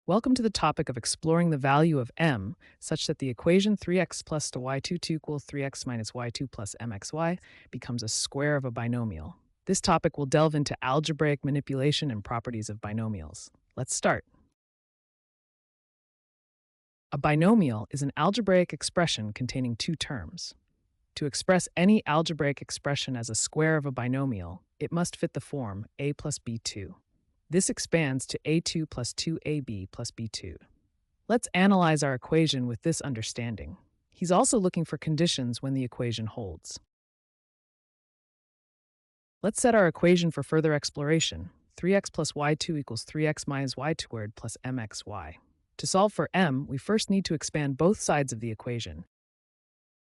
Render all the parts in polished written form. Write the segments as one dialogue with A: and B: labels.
A: Welcome to the topic of exploring the value of m such that the equation 3x plus y22 equals 3x minus y2 plus mxy becomes a square of a binomial. This topic will delve into algebraic manipulation and properties of binomials. Let's start. A binomial is an algebraic expression containing two terms. To express any algebraic expression as a square of a binomial, it must fit the form a plus b2. This expands to a2 plus 2ab plus b2. Let's analyze our equation with this understanding. He's also looking for conditions when the equation holds. Let's set our equation for further exploration. 3x plus y2 equals 3x minus y squared plus mxy. To solve for m, we first need to expand both sides of the equation.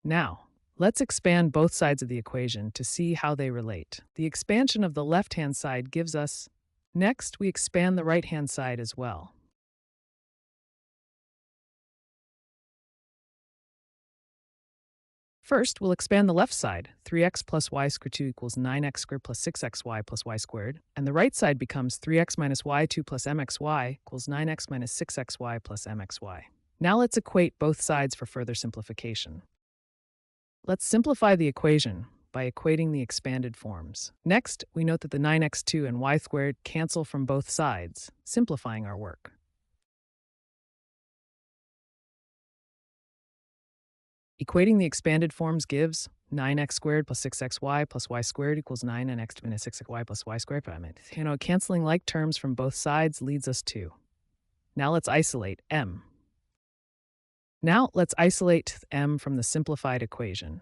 A: Now, let's expand both sides of the equation to see how they relate. The expansion of the left-hand side gives us. Next, we expand the right-hand side as well. First, we'll expand the left side. 3x plus y squared 2 equals 9x squared plus 6xy plus y squared. And the right side becomes 3x minus y2 plus mxy equals 9x minus 6xy plus mxy. Now let's equate both sides for further simplification. Let's simplify the equation by equating the expanded forms. Next, we note that the 9x2 and y squared cancel from both sides, simplifying our work. Equating the expanded forms gives 9x squared plus 6xy plus y squared equals 9x minus 6xy plus y squared. Canceling like terms from both sides leads us to. Now let's isolate m. Now let's isolate m from the simplified equation.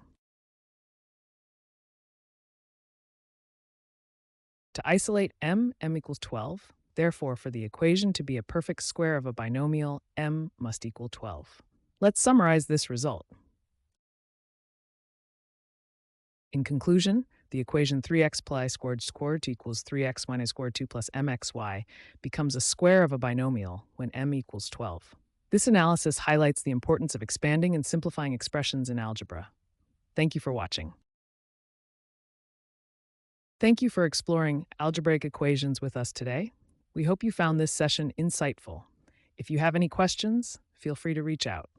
A: To isolate m equals 12. Therefore, for the equation to be a perfect square of a binomial, m must equal 12. Let's summarize this result. In conclusion, the equation 3x plus squared 2 equals 3x minus squared 2 plus mxy becomes a square of a binomial when m equals 12. This analysis highlights the importance of expanding and simplifying expressions in algebra. Thank you for watching. Thank you for exploring algebraic equations with us today. We hope you found this session insightful. If you have any questions, feel free to reach out.